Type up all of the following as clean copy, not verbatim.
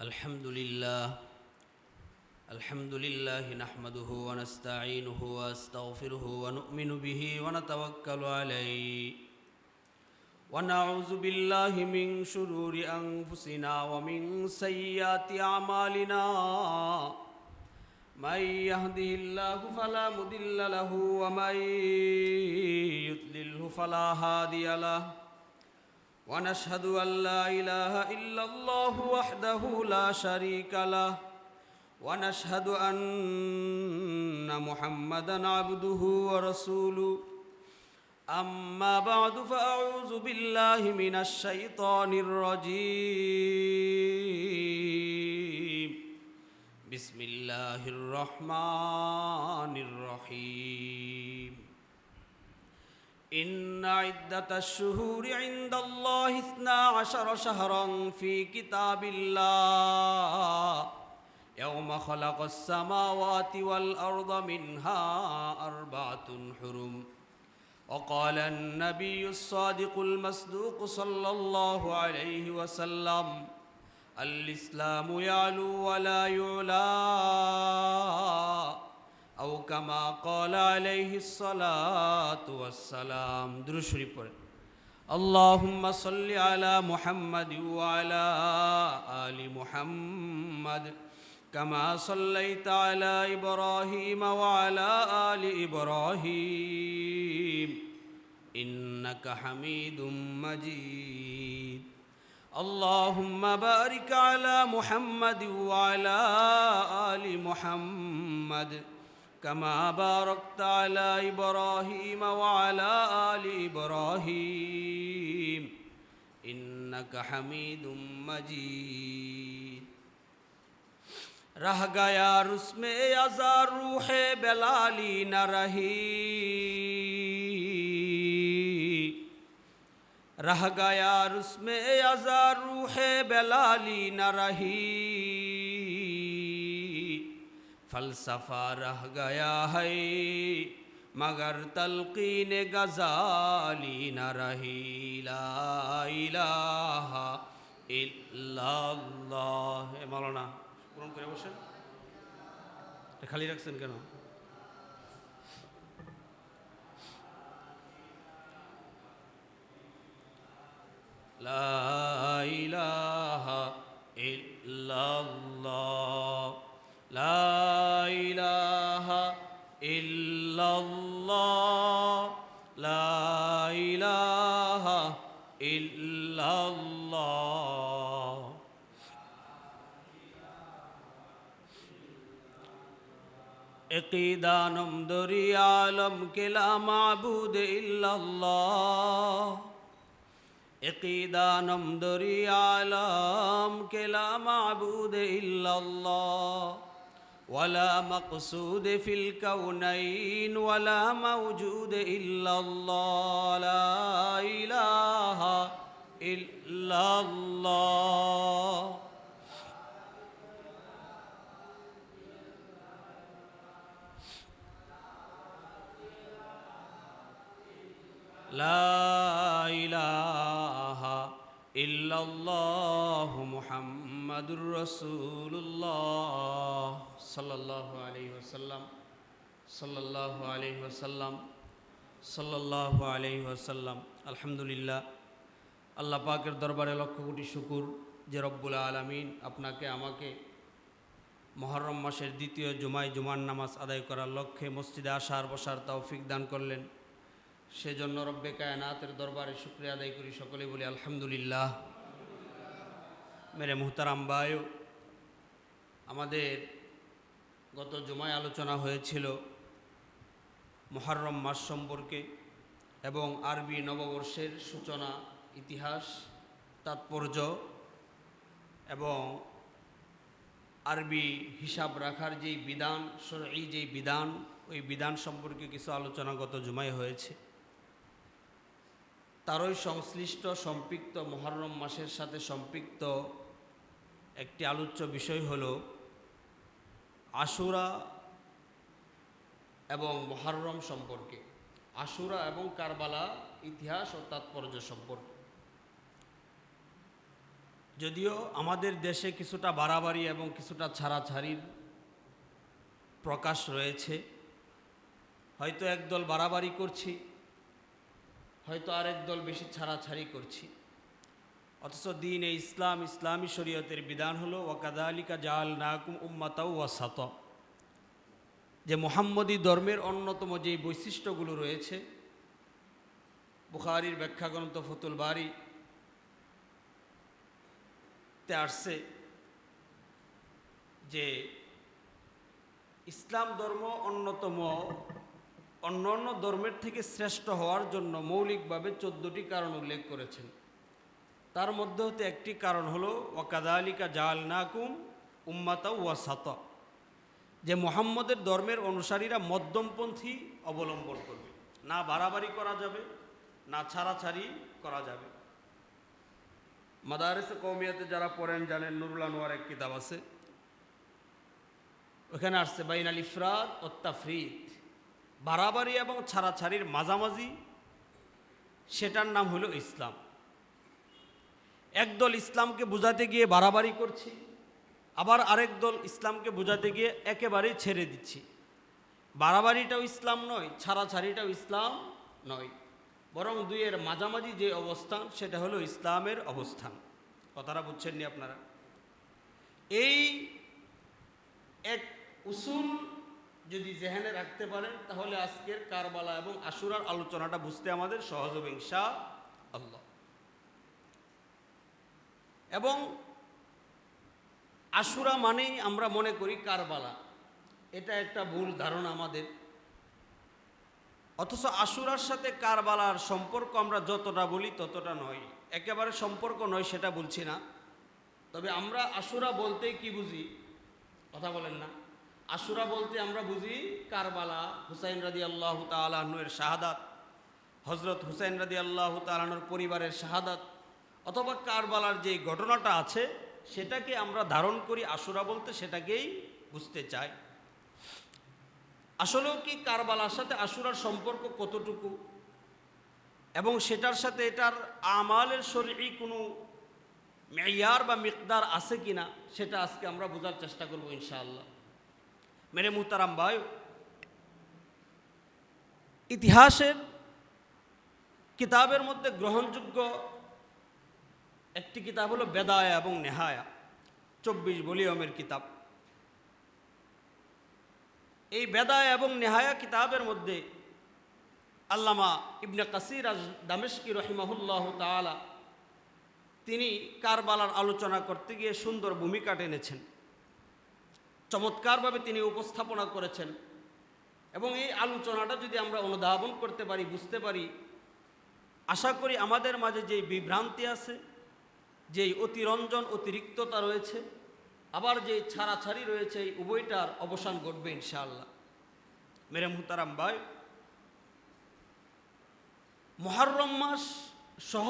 الحمد لله نحمده ونستعينه ونستغفره ونؤمن به ونتوكل عليه ونعوذ بالله من شرور أنفسنا ومن سيئات أعمالنا من يهده الله فلا مضل له ومن يضلله فلا هادي له ونشهد أن لا إله إلا الله وحده لا شريك له ونشهد أن محمدًا عبده ورسوله أما بعد فأعوذ بالله من الشيطان الرجيم بسم الله الرحمن الرحيم إن عدة الشهور عند الله 12 شهرا في كتاب الله يوم خلق السماوات والأرض منها 4 حرم وقال النبي الصادق المصدوق صلى الله عليه وسلم الإسلام يعلو ولا يعلى أو كما قال عليه الصلاة والسلام درود شريف পড়েন اللهم صل على محمد وعلى آل محمد كما صليت على إبراهيم وعلى آل إبراهيم إنك حميد مجيد اللهم بارك على محمد وعلى آل محمد كما باركت على إبراهيم وعلى آل إبراهيم إنك حميد مجيد रह गया रुस्मे अज़ार रूहे बेलाली न रही रह गया रुस्मे अज़ार रूहे बेलाली न रही फलसफा रह गया है मगर तलकीन गज़ाली न रही ला इलाहा इल्लल्लाह मौलाना পূরণ করে বসেন খালি রাখছেন কেন লা ইলাহা ইল্লাল্লাহ লা ইলাহা ইল্লাল্লাহ লা ইলাহা ইল্লাল্লাহ इक़ीदानम दरी आलम के ला माबूद इल्लल्लाह इक़ीदानम दरी आलम के ला माबूद इल्लल्लाह वला मक़सूद फिल कौनैन वला मौजूद इल्लल्लाह ला इलाहा इल्लल्लाह ला इलाहा इल्लल्लाह मुहम्मदुर रसूलुल्लाह सल्लल्लाहु अलैहि वसल्लम सल्लल्लाहु अलैहि वसल्लम सल्लल्लाहु अलैहि वसल्लम अल्हम्दुलिल्लाह আল্লাহ পাকের দরবারে লক্ষ কোটি শুকর যে রব্বুল আলামিন আপনাকে আমাকে মুহররম মাসের দ্বিতীয় জুমার নামাজ আদায় করার লক্ষ্যে মসজিদে আসার বসার তৌফিক দান করলেন সেজন্য রব্বে কায়নাতের দরবারে শুকরিয়া আদায় করি সকলেই বলি আলহামদুলিল্লাহ মেরে মুহতারাম ভাই আমাদের গত জুমায় আলোচনা হয়েছিল মুহররম মাস সম্পর্কে এবং আরবি নববর্ষের সূচনা ইতিহাস তাৎপর্য এবং আরবি হিসাব রাখার যেই বিধান শরঈ যেই বিধান ওই বিধান সম্পর্কে কিছু আলোচনা গত জুমায় হয়েছে তারই সংশ্লিষ্ট সম্পৃক্ত মুহররম মাসের সাথে সম্পৃক্ত একটি আলোচ্য বিষয় হলো আশুরা এবং মুহররম সম্পর্কে আশুরা এবং কারবালা ইতিহাস ও তাৎপর্য সম্পর্কে যদিও আমাদের দেশে কিছুটা বাড়াবাড়ি এবং কিছুটা ছাড়াছাড়ির প্রকাশ রয়েছে, হয়তো একদল বাড়াবাড়ি করছি, হয়তো আরেক দল বেশি ছাড়াছাড়ি করছি, অথচ দ্বীন-এ ইসলাম, ইসলামী শরীয়তের বিধান হলো ওয়াকাযালিকা জাআলনাকুম উম্মাতাও ওয়াসাতা, যে মুহাম্মদী ধর্মের অন্যতম যে বৈশিষ্ট্যগুলো রয়েছে, বুখারীর ব্যাখ্যা গ্রন্থ ফতুল বারী তে আসছে যে ইসলাম ধর্ম অন্যতম অন্য ধর্মের থেকে শ্রেষ্ঠ হওয়ার জন্য মৌলিকভাবে 14টি কারণ উল্লেখ করেছেন। তার মধ্যে হতে একটি কারণ হলো ওয়াকাযালিকা জাআলনাকুম উম্মাতাও ওয়াসাতা, যে মুহাম্মদের ধর্মের অনুসারীরা মধ্যমপন্থী অবলম্বন করবে, না বাড়াবাড়ি করা যাবে, না ছাড়াছাড়ি করা যাবে। মাদারিসে কওমিয়াতে যারা পড়েন জানেন, নুরুল আনোয়ার এক কিতাব আছে, ওখানে আসছে বাইনাল ইফরাদ ও তাফরিদ, বাড়াবাড়ি এবং ছাড়াছাড়ির মাঝামাঝি, সেটার নাম হলো ইসলাম। একদল ইসলামকে বোঝাতে গিয়ে বাড়াবাড়ি করছি, আবার আরেক দল ইসলামকে বোঝাতে গিয়ে একেবারেই ছেড়ে দিচ্ছি। বাড়াবাড়িটাও ইসলাম নয়, ছাড়াছাড়িটাও ইসলাম নয়, বরং দুইয়ের মাঝামাঝি যে অবস্থান সেটা হলো ইসলামের অবস্থান। কথাটা বুঝছেন নি আপনারা? এই এক উসুল যদি জেহেনে রাখতে পারেন, তাহলে আজকের কারবালা এবং আশুরার আলোচনাটা বুঝতে আমাদের সহজ হবে ইনশাআল্লাহ। এবং আশুরা মানেই আমরা মনে করি কারবালা, এটা একটা ভুল ধারণা আমাদের। অথচ আশুরার সাথে কারবালার সম্পর্ক আমরা যতটা বলি ততটা নয়, একেবারে সম্পর্ক নয় সেটা বলছি না। তবে আমরা আশুরা বলতে কি বুঝি? কথা বলেন না। আশুরা বলতে আমরা বুঝি কারবালা, হুসাইন রাদিয়াল্লাহু তাআলা আনহুর শাহাদাত, হযরত হুসাইন রাদিয়াল্লাহু তাআলা আনহুর পরিবারের শাহাদাত, অথবা কারবালার যে ঘটনাটা আছে সেটাকে আমরা ধারণ করি আশুরা বলতে, সেটাকেই বুঝতে চাই। আসলেও কি কারবালার সাথে আশুরার সম্পর্ক কতটুকু, এবং সেটার সাথে এটার আমালের শরঈ কোনো মেয়ার বা মিকদার আছে কিনা, সেটা আজকে আমরা বোঝার চেষ্টা করব ইনশাআল্লাহ। মেরে মুহতারাম ভাই, ইতিহাসের কিতাবের মধ্যে গ্রহণযোগ্য একটি কিতাব হলো বেদায়া এবং নেহায়া, 24 ভলিউমের কিতাব। এই বেদায়া এবং নেহায়া কিতাবের মধ্যে আল্লামা ইবনে কাসির দামেশকি রহিমাহুল্লাহ তাআলা তিনি কারবালার আলোচনা করতে গিয়ে সুন্দর ভূমিকা টেনেছেন, চমৎকারভাবে তিনি উপস্থাপনা করেছেন। এবং এই আলোচনাটা যদি আমরা অনুধাবন করতে পারি, বুঝতে পারি, আশা করি আমাদের মাঝে যে বিভ্রান্তি আছে, যেই অতিরঞ্জন অতিরিক্ততা রয়েছে, আবার যে ছাড়াছাড়ি রয়েছে, এই উভয়টার অবসান ঘটবে ইনশাআল্লাহ। মেরে মুহতারাম ভাই, মুহররম মাস সহ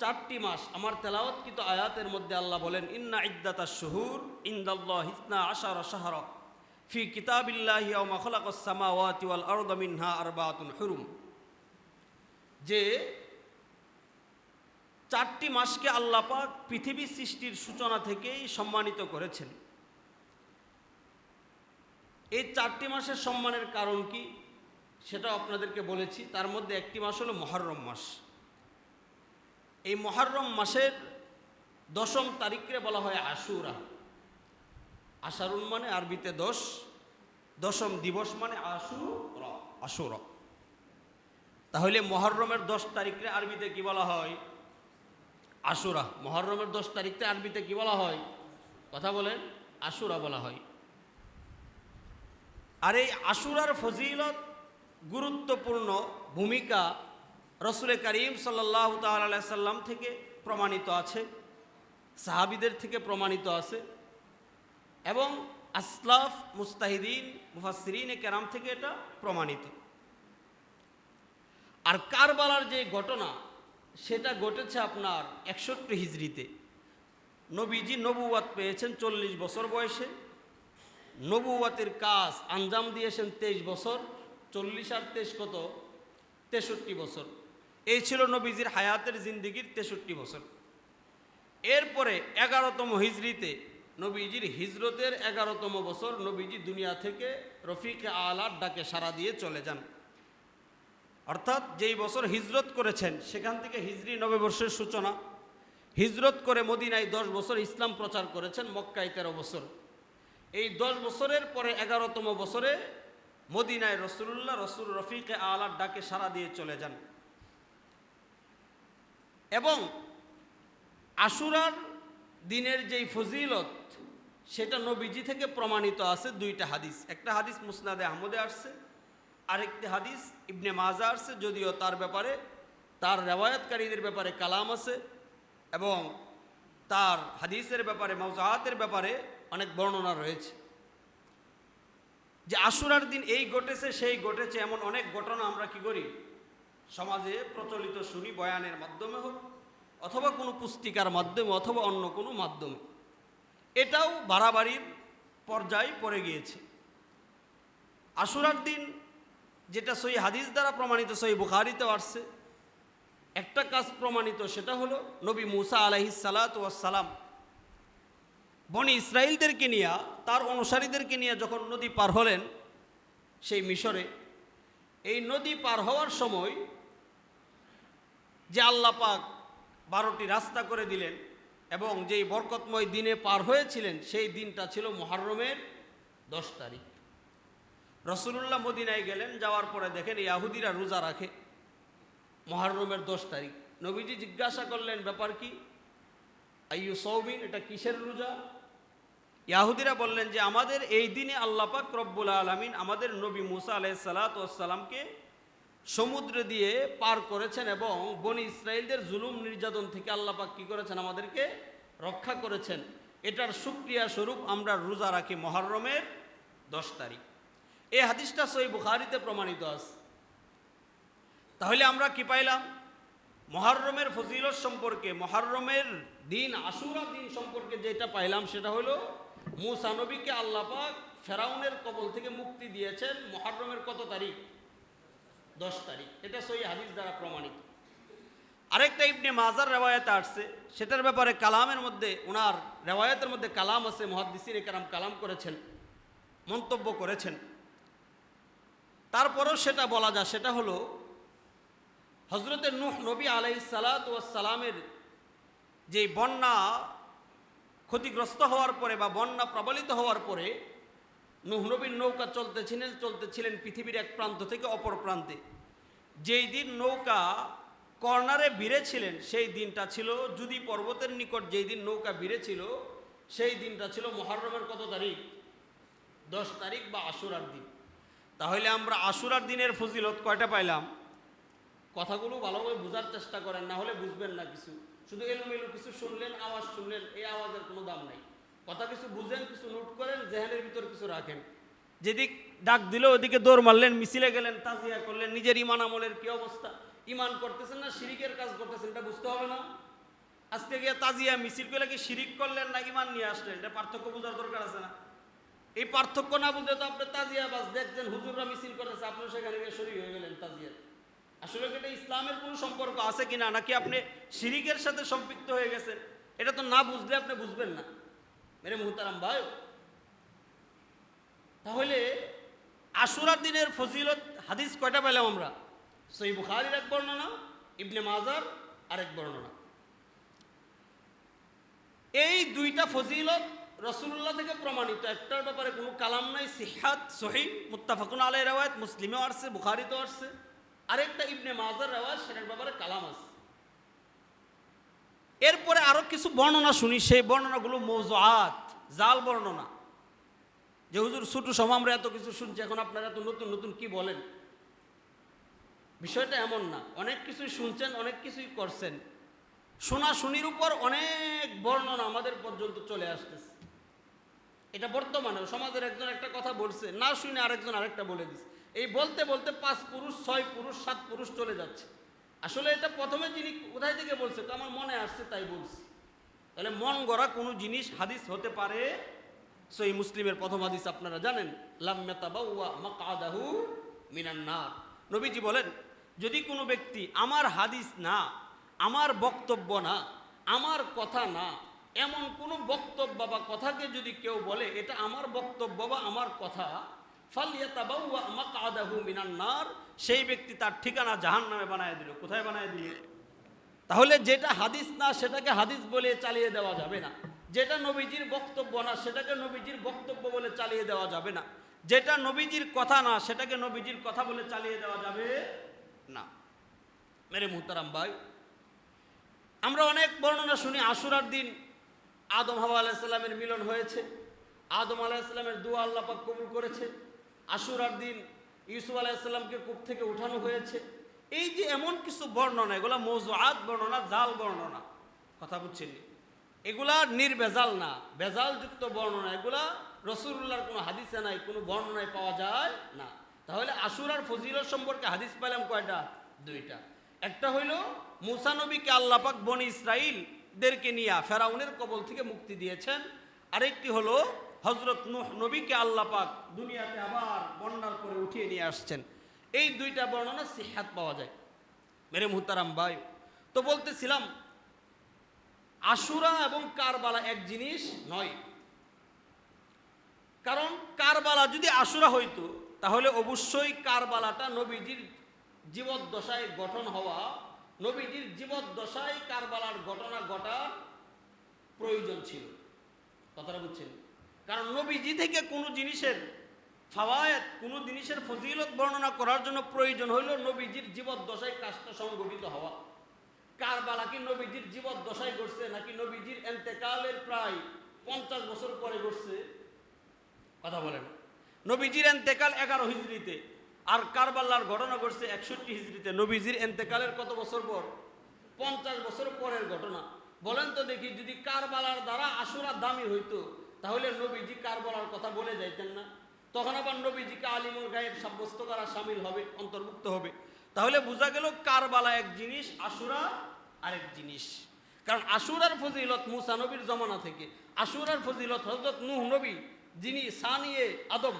4টি মাস আমার তেলাওয়াতকৃত আয়াতের মধ্যে আল্লাহ বলেন, ইন্না ইদ্দাতাশ শুহুর ইনদাল্লাহি 12 শাহরা ফি কিতাবিল্লাহি ওয়া খালাকাস সামাওয়াতি ওয়াল আরদা মিনহা আরবাতুন হুরুম, যে 4টি মাসকে আল্লাহ পাক পৃথিবী সৃষ্টির সূচনা থেকেই সম্মানিত করেছেন। এই 4টি মাসের সম্মানের কারণ কি সেটা আপনাদেরকে বলেছি। তার মধ্যে একটি মাস হলো মুহররম মাস। এই মুহররম মাসের 10ম তারিখকে বলা হয় আশুরা। আশারুন মানে আরবিতে 10, 10ম দিবস মানে আশুরা। তাহলে মুহররমের 10 তারিখে আরবিতে কি বলা হয়? আশুরা। মুহররমের 10 তারিখে আরবিতে কি বলা হয়? কথা বলেন, আশুরা বলা হয়। আর এই আশুরার ফজিলত, গুরুত্বপূর্ণ ভূমিকা রাসূল করিম সাল্লাল্লাহু তাআলা আলাইহি সাল্লাম থেকে প্রমাণিত আছে, সাহাবীদের থেকে প্রমাণিত আছে, এবং আসলাফ মুস্তাহিদিন মুফাসসিরিনে কেরাম থেকে এটা প্রমাণিত। আর কারবালার যে ঘটনা সেটা ঘটেছে আপনার 61 হিজরিতে। নবীজি নবুয়াত পেয়েছেন 40 বছর বয়সে, নবুয়াতের কাজ আঞ্জাম দিয়েছেন 23 বছর, 40 আর 23 কত? 63 বছর। এই ছিল নবীজির হায়াতের জিন্দিগির 63 বছর। এরপরে 11তম হিজরিতে নবীজির হিজরতের 11তম বছর নবীজি দুনিয়া থেকে রফিকে আলার ডাকে সাড়া দিয়ে চলে যান। অর্থাৎ যেই বছর হিজরত করেছেন সেখান থেকে হিজরি নববর্ষের সূচনা। হিজরত করে মদিনায় 10 বছর ইসলাম প্রচার করেছেন, মক্কায় 13 বছর। এই 10 বছরের পরে 11তম বছরে মদিনায় রসুল রফিকে আলার ডাকে সাড়া দিয়ে চলে যান। এবং আশুরার দিনের যেই ফজিলত সেটা নবীজি থেকে প্রমাণিত আছে 2টা হাদিস। একটা হাদিস মুসনাদে আহমদে আসছে, আরেকটি হাদিস ইবনে মাজা আসছে, যদিও তার ব্যাপারে তার রেওয়ায়াতকারীদের ব্যাপারে কালাম আছে এবং তার হাদিসের ব্যাপারে মাওজুআতের ব্যাপারে অনেক বর্ণনা রয়েছে। যে আশুরার দিন এই ঘটেছে সেই ঘটেছে এমন অনেক ঘটনা আমরা কি করি, সমাজে প্রচলিত শুনি, বয়ানের মাধ্যমে হোক অথবা কোনো পুস্তিকার মাধ্যমে অথবা অন্য কোনো মাধ্যমে। এটাও বাড়াবাড়ির পর্যায়ে পড়ে গিয়েছে। আশুরার দিন যেটা সহি হাদিস দ্বারা প্রমাণিত, সহি বুখারীতেও আসছে, একটা কাজ প্রমাণিত, সেটা হলো নবী মুসা আলাইহিস সালাতু ওয়াস সালাম বনি ইসরাইলদেরকে নিয়ে, তার অনুসারীদেরকে নিয়ে যখন নদী পার হলেন সেই মিশরে, এই নদী পার হওয়ার সময় যে আল্লাহ পাক 12টি রাস্তা করে দিলেন এবং যেই বরকতময় দিনে পার হয়েছিলেন সেই দিনটা ছিল মুহররমের 10 তারিখ। রাসূলুল্লাহ মদিনায় গেলেন, যাওয়ার পরে দেখেন ইহুদিরা রোজা রাখে মুহররমের 10 তারিখ। নবীজি জিজ্ঞাসা করলেন, ব্যাপার কি? আইয়ু সাওমিন, এটা কিসের রোজা? ইহুদিরা বললেন যে আমাদের এই দিনে আল্লাহ পাক রব্বুল আলামিন আমাদের নবী মুসা আলাইহিস সালাতু ওয়াস সালামকে সমুদ্র দিয়ে পার করেছেন এবং বনি ইসরাইলদের জুলুম নির্যাতন থেকে আল্লাহ পাক কি করেছেন, আমাদেরকে রক্ষা করেছেন। এটার শুকরিয়া স্বরূপ আমরা রোজা রাখি মুহররমের 10 তারিখ। এই হাদিসটা সহিহ বুখারীতে প্রমাণিত আছে। তাহলে আমরা কি পাইলাম? মুহররমের ফজিলত সম্পর্কে, মুহররমের দিন আশুরা দিন সম্পর্কে যেটা পাইলাম সেটা হলো মুসা নবীকে আল্লাহ পাক ফেরাউনের কবল থেকে মুক্তি দিয়েছেন মুহররমের কত তারিখ? 10 তারিখ। এটা সহিহ হাদিস দ্বারা প্রমাণিত। আরেকটা ইবনে মাজার রেওয়ায়াত আসছে, সেটার ব্যাপারে কালামের মধ্যে, ওনার রেওয়ায়াতের মধ্যে কালাম আছে, মুহাদ্দিসিনে কেরাম কালাম করেছেন, মন্তব্য করেছেন। তারপরেও সেটা বলা যায়, সেটা হলো হযরতে নূহ নবী আলাইহিস সালাতু ওয়াস সালামের যে বন্যা ক্ষতিগ্রস্ত হওয়ার পরে বা বন্যা প্রবলিত হওয়ার পরে নূহ নবীর নৌকা চলতেছিলেন পৃথিবীর এক প্রান্ত থেকে অপর প্রান্তে। যেই দিন নৌকা কর্নারে ভিড়েছিলেন সেই দিনটা ছিল জুদি পর্বতের নিকট, যেই দিন নৌকা ভিড়েছিল সেই দিনটা ছিল মুহররমের কত তারিখ? 10 তারিখ বা আশুরার দিন। তাহলে আমরা আশুরার দিনের ফজিলত কয়টা পাইলাম? কথাগুলো ভালোভাবে বোঝার চেষ্টা করেন, না হলে বুঝবেন না কিছু। শুধু এলোমেলো কিছু শুনলেন, আওয়াজ শুনলেন, এই আওয়াজের কোনো দাম নাই। কথা কিছু বুঝেন, কিছু নোট করেন, জেহেনের ভিতর কিছু রাখেন। যেদিক ডাক দিল ওদিকে দৌড় মারলেন, মিছিলে গেলেন, তাজিয়া করলেন, নিজের ইমান আমলের কি অবস্থা, ইমান করতেছেন না শিরিকের কাজ করতেছেন, এটা বুঝতে হবে না? আজকে গিয়ে তাজিয়া মিছিল করলে কি শিরিক করলেন না ইমান নিয়ে আসলেন, এটা পার্থক্য বোঝার দরকার আছে না? এই পার্থক্য না বুঝলে তো আপনি তাজিয়া বাস দেখছেন, হুজুররা মিছিল করেছে, আপনি সেখানে গিয়ে শরীক হয়ে গেলেন তাজিয়া। আসলে এটা ইসলামের কোনো সম্পর্ক আছে কিনা, নাকি আপনি শিরিকের সাথে সম্পৃক্ত হয়ে গেছেন, এটা তো না বুঝলে আপনি বুঝবেন না মেরে মুহতারাম ভাই। তাহলে আশুরার দিনের ফজিলত হাদিস কয়টা পেলাম আমরা? সহিহ বুখারীর এক বর্ণনা, ইবনে মাজার আরেক বর্ণনা। এই 2টা ফজিলত রাসূলুল্লাহ থেকে প্রমাণিত, একটার ব্যাপারে কোনো কালাম নাই, সিহাত সহিহ মুত্তাফাকুন আলাইহি রিওয়ায়াত, মুসলিমেও আসছে, বুখারীতেও আসছে। আরেকটা ইবনে মাজার রিওয়ায়াত, সেটার ব্যাপারে কালাম আছে। এরপরে আরো কিছু বর্ণনা শুনি, সেই বর্ণনাগুলো মওজুআত, জাল বর্ণনা। যে হুজুর ছোট সময় আমরা এত কিছু শুনছি, এখন আপনারা এত নতুন নতুন কি বলেন। বিষয়টা এমন না, অনেক কিছুই শুনছেন, অনেক কিছুই করছেন, শোনাশুনির উপর অনেক বর্ণনা আমাদের পর্যন্ত চলে আসতেছে। এটা বর্তমানে সমাজের একজন একটা কথা বলছে, না শুনে আরেকজন আরেকটা বলে দিচ্ছে, এই বলতে বলতে 5 পুরুষ 6 পুরুষ 7 পুরুষ চলে যাচ্ছে। আসলে এটা প্রথমে যিনি কোথায় থেকে বলছে, তো আমার মনে আসছে তাই বলছি। তাহলে মন গড়া কোনো জিনিস হাদিস হতে পারে? সহিহ মুসলিমের প্রথম হাদিস আপনারা জানেন, লাম ইয়াতাবাওয়া মাকআদাহু মিনান নার। নবীজি বলেন, যদি কোনো ব্যক্তি আমার হাদিস না, আমার বক্তব্য না, আমার কথা না এমন কোনো বক্তব্য বা কথাকে যদি কেউ বলে এটা আমার বক্তব্য বা আমার কথা, ফালিয়াতাবাওয়া মাকআদাহু মিনান নার, সেই ব্যক্তি তার ঠিকানা জাহান্নামে বানায় দিল। কোথায় বানায় দিল? তাহলে যেটা হাদিস না সেটাকে হাদিস বলে চালিয়ে দেওয়া যাবে না, যেটা নবীজির বক্তব্য না সেটাকে নবীজির বক্তব্য বলে চালিয়ে দেওয়া যাবে না, যেটা নবীজির কথা না সেটাকে নবীজির কথা বলে চালিয়ে দেওয়া যাবে না। মেরে মুহতারাম ভাই, আমরা অনেক বর্ণনা শুনি আশুরার দিন আদম হাওয়া আলাইহিস সালামের মিলন হয়েছে, আদম আলাইহিস সালামের দোয়া আল্লাহ পাক কবুল করেছে, আশুরার দিন ইউসুফ আলাইহিস সালামকে কূপ থেকে উঠানো হয়েছে। এই যে এমন কিছু বর্ণনা, এগুলা মওযুআত বর্ণনা, জাল বর্ণনা, কথা বুঝছেন? এগুলা নির্ভেজাল না, ভেজালযুক্ত বর্ণনা, এগুলা রাসূলুল্লাহর কোনো হাদিসে নাই, কোনো বর্ণনায় পাওয়া যায় না। তাহলে আশুরার ফজিলত সম্পর্কে হাদিস পেলাম কয়টা? দুইটা। একটা হইল মুসা নবীকে আল্লাহ পাক বনি ইসরাইলদেরকে নিয়ে ফেরাউনের কবল থেকে মুক্তি দিয়েছেন, আরেকটি হলো হযরত নূহ নবীকে আল্লাহ পাক দুনিয়াতে আবার বন্যার করে উঠিয়ে নিয়ে আসছেন। এই দুইটা বর্ণনা সিহাত পাওয়া যায়। মেরে মুহতারাম ভাই, তো বলতেছিলাম আশুরা এবং কারবালা এক জিনিস নয়। কারণ কারবালা যদি আশুরা হইতো তাহলে অবশ্যই কারবালাটা নবীজির জীবদ্দশায় গঠন হওয়া, নবীজির জীবদ্দশায় কারবালার ঘটনা ঘটার প্রয়োজন ছিল। কথাটা বুঝছেন? কারণ নবীজি থেকে কোনো জিনিসের ফাওয়ায়েদ, কোনো জিনিসের ফজিলত বর্ণনা করার জন্য প্রয়োজন হইল নবীজির জীবদ্দশায় কাজটা সংঘটিত হওয়া। কারবালা কি নবীজির জীবদ্দশায় ঘটছে নাকি নবীজির এন্তেকালের প্রায় 50 বছর পরে ঘটছে? কথা বলেন। নবীজির এন্তেকাল 11 হিজরিতে, আর কারবালার ঘটনা ঘটছে 61 হিজরিতে। নবীজির এন্তেকালের কত বছর পর? 50 বছর পরের ঘটনা। বলেন তো দেখি, যদি কারবালার দ্বারা আশুরা দামি হইতো তাহলে নবীজি কারবালার কথা বলে যাইতেন না? তখন আবার নবীজিকে আলিমুল গায়েব সাব্যস্ত করা শামিল হবে, অন্তর্ভুক্ত হবে। তাহলে বোঝা গেল কারবালা এক জিনিস, আশুরা আরেক জিনিস। কারণ আশুরার ফজিলত মুসা নবীর জমানা থেকে, আশুরার ফজিলত হযরত নূহ নবী যিনি সানিয়ে আদম